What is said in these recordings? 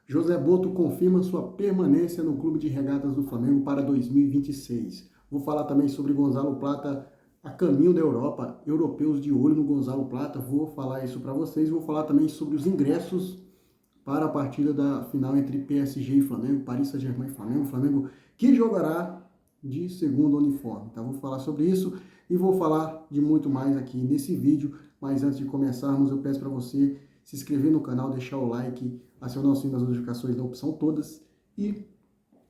José Boto confirma sua permanência no Clube de Regatas do Flamengo para 2026. Vou falar também sobre Gonzalo Plata a caminho da Europa, europeus de olho no Gonzalo Plata. Vou falar isso para vocês. Vou falar também sobre os ingressos para a partida da final entre PSG e Flamengo, Paris Saint-Germain e Flamengo. Flamengo que jogará de segundo uniforme. Tá? Vou falar sobre isso e vou falar de muito mais aqui nesse vídeo. Mas antes de começarmos, eu peço para você se inscrever no canal, deixar o like, acionar o sininho das notificações na opção todas e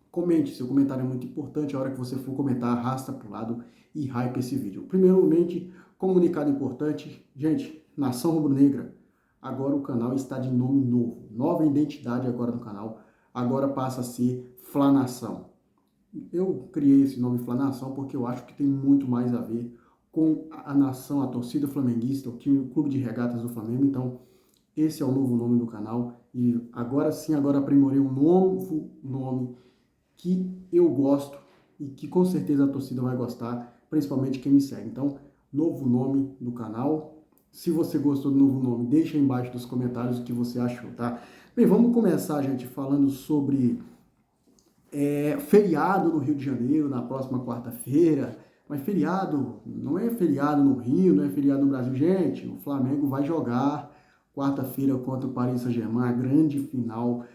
comente. Seu comentário é muito importante. A hora que você for comentar, arrasta para o lado e hype esse vídeo. Primeiramente, comunicado importante. Gente, Nação Rubro-Negra, agora o canal está de nome novo. Nova identidade agora no canal. Agora passa a ser Flanação. Eu criei esse nome Flanação porque eu acho que tem muito mais a ver com a nação, a torcida flamenguista, o clube de regatas do Flamengo. Então, esse é o novo nome do canal e agora sim, agora aprimorei um novo nome que eu gosto e que com certeza a torcida vai gostar, principalmente quem me segue. Então, novo nome do canal. Se você gostou do novo nome, deixa aí embaixo nos comentários o que você achou, tá? Bem, vamos começar, gente, falando sobre feriado no Rio de Janeiro, na próxima quarta-feira. Mas feriado não é feriado no Rio, não é feriado no Brasil. Gente, o Flamengo vai jogar quarta-feira contra o Paris Saint-Germain, a grande final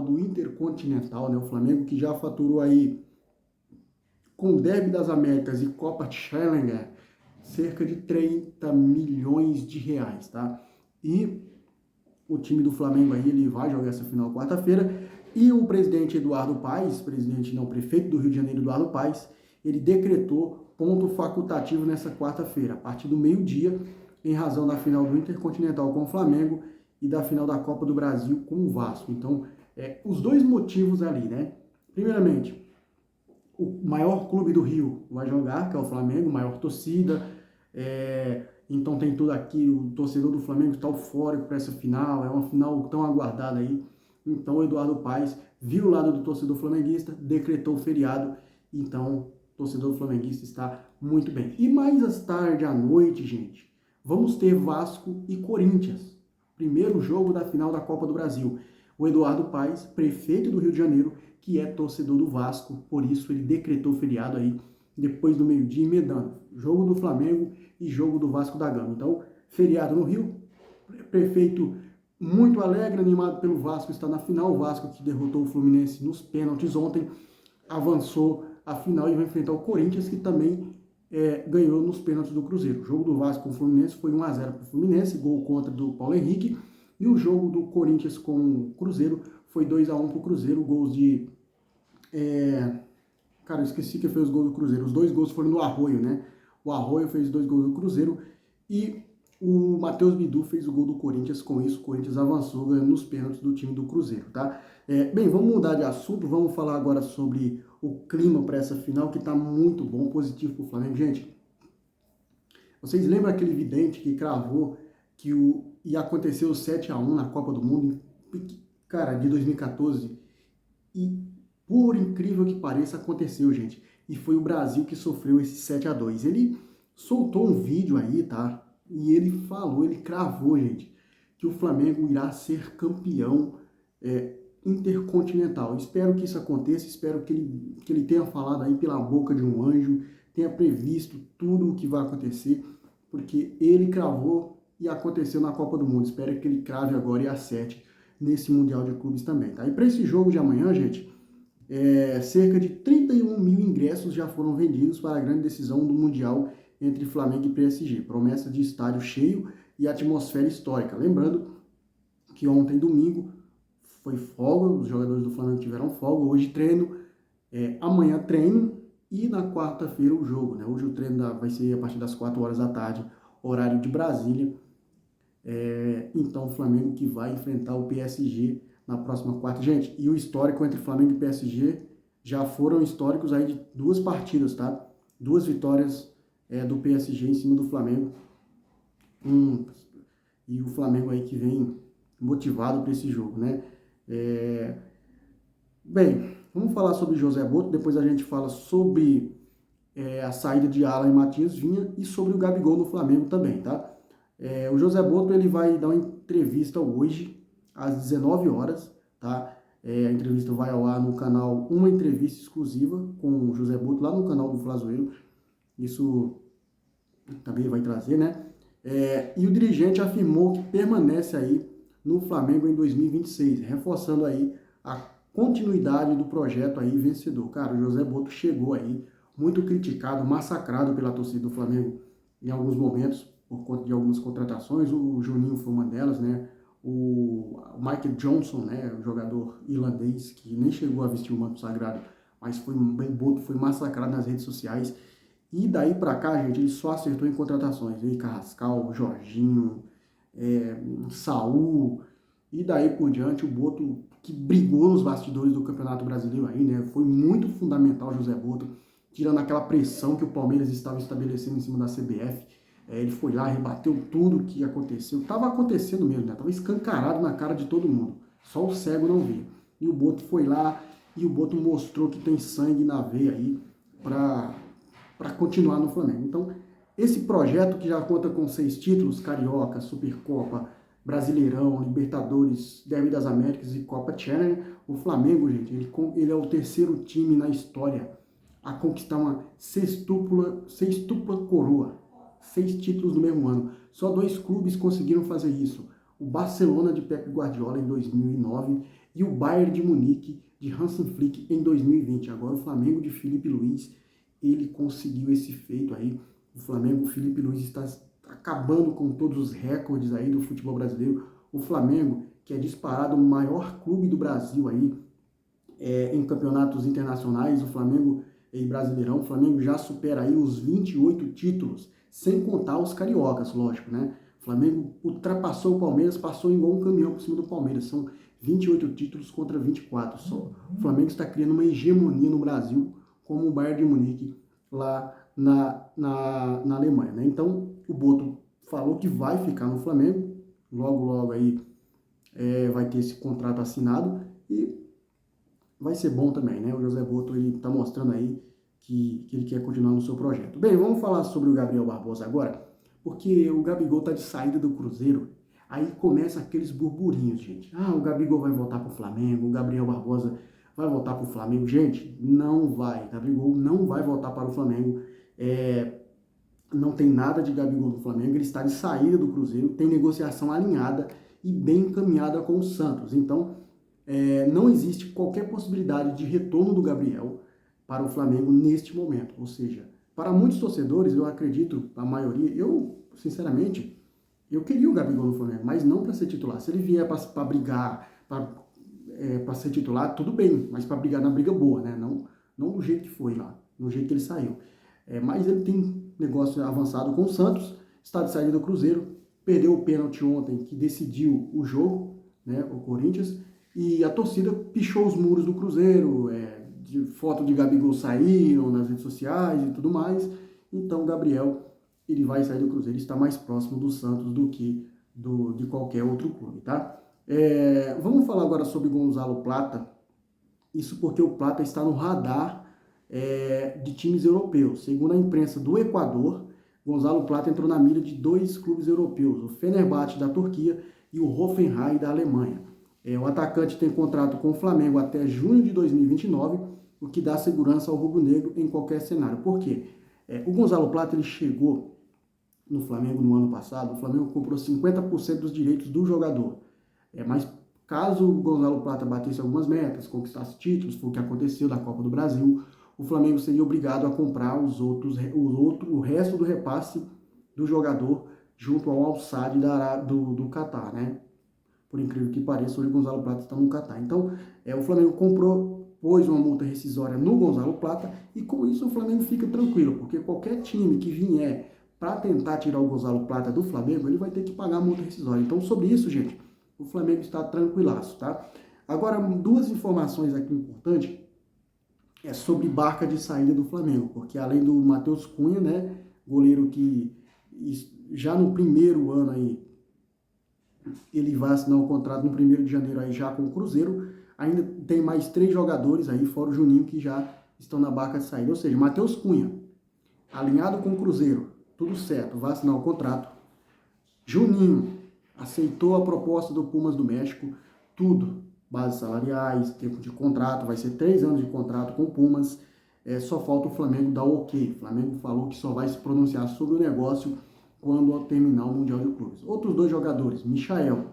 do Intercontinental, né? O Flamengo que já faturou aí com o Derby das Américas e Copa Challenger cerca de 30 milhões de reais, tá? E o time do Flamengo aí, ele vai jogar essa final quarta-feira e o presidente Eduardo Paes, prefeito do Rio de Janeiro, Eduardo Paes, ele decretou ponto facultativo nessa quarta-feira, a partir do meio-dia, em razão da final do Intercontinental com o Flamengo e da final da Copa do Brasil com o Vasco. Então, os dois motivos ali, né? Primeiramente, o maior clube do Rio vai jogar, que é o Flamengo, maior torcida, então tem tudo aqui, o torcedor do Flamengo está eufórico para essa final, é uma final tão aguardada aí. Então o Eduardo Paes viu o lado do torcedor flamenguista, decretou o feriado, então o torcedor flamenguista está muito bem. E mais tarde à noite, gente, vamos ter Vasco e Corinthians, primeiro jogo da final da Copa do Brasil. O Eduardo Paes, prefeito do Rio de Janeiro, que é torcedor do Vasco, por isso ele decretou o feriado aí, depois do meio-dia, emendando jogo do Flamengo e jogo do Vasco da Gama. Então, feriado no Rio, prefeito muito alegre, animado pelo Vasco, está na final. O Vasco que derrotou o Fluminense nos pênaltis ontem, avançou à final e vai enfrentar o Corinthians, que também ganhou nos pênaltis do Cruzeiro. O jogo do Vasco com o Fluminense foi 1-0 para o Fluminense, gol contra do Paulo Henrique, e o jogo do Corinthians com o Cruzeiro foi 2-1 para o Cruzeiro, gols de... Cara, eu esqueci que fez os gols do Cruzeiro. Os dois gols foram do Arroio, né? O Arroio fez 2 gols do Cruzeiro e o Matheus Bidu fez o gol do Corinthians. Com isso, o Corinthians avançou ganhando nos pênaltis do time do Cruzeiro, tá? Bem, vamos mudar de assunto. Vamos falar agora sobre o clima para essa final, que tá muito bom, positivo para o Flamengo. Gente, vocês lembram aquele vidente que cravou que ia acontecer o 7-1 na Copa do Mundo, cara, de 2014? E por incrível que pareça, aconteceu, gente. E foi o Brasil que sofreu esse 7-2. Ele soltou um vídeo aí, tá? E ele falou, ele cravou, gente, que o Flamengo irá ser campeão intercontinental. Espero que isso aconteça, espero que ele tenha falado aí pela boca de um anjo, tenha previsto tudo o que vai acontecer, porque ele cravou e aconteceu na Copa do Mundo. Espero que ele crave agora e acerte nesse Mundial de Clubes também, tá? E para esse jogo de amanhã, gente, cerca de 31 mil ingressos já foram vendidos para a grande decisão do Mundial entre Flamengo e PSG. Promessa de estádio cheio e atmosfera histórica. Lembrando que ontem, domingo, foi folga, os jogadores do Flamengo tiveram folga, hoje treino, amanhã treino e na quarta-feira o jogo, né? Hoje o treino vai ser a partir das 4 horas da tarde, horário de Brasília. Então o Flamengo que vai enfrentar o PSG na próxima quarta. Gente, e o histórico entre Flamengo e PSG já foram históricos aí de 2 partidas, tá? 2 vitórias do PSG em cima do Flamengo. E o Flamengo aí que vem motivado para esse jogo, né? Bem, vamos falar sobre José Boto, depois a gente fala sobre a saída de Alan e Matias Vinha e sobre o Gabigol no Flamengo também, tá? O José Boto ele vai dar uma entrevista hoje às 19 horas, tá? A entrevista vai ao ar no canal Uma Entrevista Exclusiva com o José Boto, lá no canal do Flazoeiro. Isso também vai trazer, né? E o dirigente afirmou que permanece aí no Flamengo em 2026, reforçando aí a continuidade do projeto aí vencedor. Cara, o José Boto chegou aí muito criticado, massacrado pela torcida do Flamengo em alguns momentos, por conta de algumas contratações. O Juninho foi uma delas, né? O Michael Johnson, né? O jogador irlandês que nem chegou a vestir o manto sagrado, mas o Boto foi massacrado nas redes sociais. E daí pra cá, gente, ele só acertou em contratações. Aí Carrascal, Jorginho, Saul, e daí por diante o Boto, que brigou nos bastidores do Campeonato Brasileiro aí, né? Foi muito fundamental o José Boto, tirando aquela pressão que o Palmeiras estava estabelecendo em cima da CBF. Ele foi lá, rebateu tudo que aconteceu. Tava acontecendo mesmo, né? Tava escancarado na cara de todo mundo. Só o cego não via. E o Boto foi lá e o Boto mostrou que tem sangue na veia aí para continuar no Flamengo. Então, esse projeto que já conta com 6 títulos, Carioca, Supercopa, Brasileirão, Libertadores, Derby das Américas e Copa Challenger, o Flamengo, gente, ele é o terceiro time na história a conquistar uma sextupla coroa. 6 títulos no mesmo ano. Só 2 clubes conseguiram fazer isso. O Barcelona de Pep Guardiola em 2009 e o Bayern de Munique de Hansi Flick em 2020. Agora o Flamengo de Felipe Luiz, ele conseguiu esse feito aí. O Flamengo, o Felipe Luiz está acabando com todos os recordes aí do futebol brasileiro. O Flamengo, que é disparado o maior clube do Brasil aí, em campeonatos internacionais, o Flamengo em Brasileirão, o Flamengo já supera aí os 28 títulos, sem contar os cariocas, lógico, né? O Flamengo ultrapassou o Palmeiras, passou igual um caminhão por cima do Palmeiras, são 28 títulos contra 24 só. O Flamengo está criando uma hegemonia no Brasil, como o Bayern de Munique lá na Alemanha, né? Então, o Boto falou que vai ficar no Flamengo, logo aí vai ter esse contrato assinado e vai ser bom também, né? O José Boto, ele tá mostrando aí que ele quer continuar no seu projeto. Bem, vamos falar sobre o Gabriel Barbosa agora, porque o Gabigol tá de saída do Cruzeiro, aí começa aqueles burburinhos, gente. O Gabigol vai voltar pro Flamengo, o Gabriel Barbosa vai voltar pro Flamengo. Gente, não vai. Gabigol não vai voltar para o Flamengo. Não tem nada de Gabigol no Flamengo, ele está de saída do Cruzeiro, tem negociação alinhada e bem encaminhada com o Santos. Então, não existe qualquer possibilidade de retorno do Gabriel para o Flamengo neste momento. Ou seja, para muitos torcedores, eu acredito, a maioria, eu, sinceramente, eu queria o Gabigol no Flamengo, mas não para ser titular. Se ele vier para brigar, para ser titular, tudo bem, mas para brigar na briga boa, né? Não do jeito que foi lá, no jeito que ele saiu. Mas ele tem negócio avançado com o Santos, está de saída do Cruzeiro, perdeu o pênalti ontem que decidiu o jogo, né, o Corinthians, e a torcida pichou os muros do Cruzeiro, de foto de Gabigol saíram nas redes sociais e tudo mais. Então o Gabriel, ele vai sair do Cruzeiro, está mais próximo do Santos do que de qualquer outro clube, tá? Vamos falar agora sobre Gonzalo Plata, isso porque o Plata está no radar de times europeus. Segundo a imprensa do Equador, Gonzalo Plata entrou na mira de 2 clubes europeus, o Fenerbahçe da Turquia e o Hoffenheim da Alemanha. O atacante tem contrato com o Flamengo até junho de 2029, o que dá segurança ao rubro-negro em qualquer cenário. Por quê? O Gonzalo Plata, ele chegou no Flamengo no ano passado, o Flamengo comprou 50% dos direitos do jogador. Mas caso o Gonzalo Plata batesse algumas metas, conquistasse títulos, foi o que aconteceu da Copa do Brasil, o Flamengo seria obrigado a comprar o resto do repasse do jogador junto ao Al-Sadd do Catar, né? Por incrível que pareça, hoje o Gonzalo Plata está no Catar. Então, o Flamengo pôs uma multa rescisória no Gonzalo Plata e com isso o Flamengo fica tranquilo, porque qualquer time que vier para tentar tirar o Gonzalo Plata do Flamengo, ele vai ter que pagar a multa rescisória. Então, sobre isso, gente, o Flamengo está tranquilaço, tá? Agora, 2 informações aqui importantes sobre barca de saída do Flamengo, porque além do Matheus Cunha, né, goleiro que já no primeiro ano aí, ele vai assinar um contrato no 1º de janeiro aí já com o Cruzeiro, ainda tem mais 3 jogadores aí, fora o Juninho, que já estão na barca de saída. Ou seja, Matheus Cunha, alinhado com o Cruzeiro, tudo certo, vai assinar o contrato. Juninho, aceitou a proposta do Pumas do México, tudo, bases salariais, tempo de contrato, vai ser 3 anos de contrato com o Pumas, só falta o Flamengo dar o ok. O Flamengo falou que só vai se pronunciar sobre o negócio quando terminar o Mundial de Clubes. Outros 2 jogadores, Michael,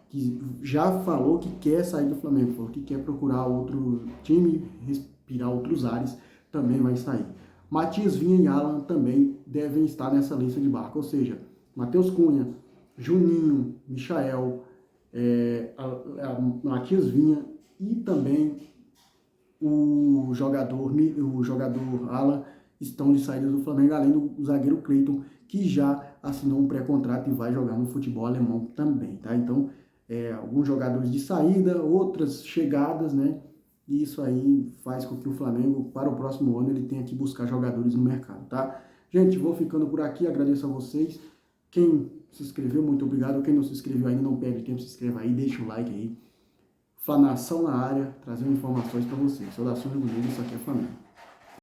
que já falou que quer sair do Flamengo, falou que quer procurar outro time, respirar outros ares, também vai sair. Matias Vinha e Alan também devem estar nessa lista de barco, ou seja, Matheus Cunha, Juninho, Michael, Matias Vinha e também o jogador Alan estão de saída do Flamengo, além do zagueiro Cleiton, que já assinou um pré-contrato e vai jogar no futebol alemão também, tá? Então, alguns jogadores de saída, outras chegadas, né? E isso aí faz com que o Flamengo, para o próximo ano, ele tenha que buscar jogadores no mercado, tá? Gente, vou ficando por aqui, agradeço a vocês. Quem se inscreveu, muito obrigado. Quem não se inscreveu ainda, não perde tempo, se inscreva aí, deixa o like aí. Flanação na área, trazendo informações para vocês. Saudações, Rubro Negro, isso aqui é Flamengo.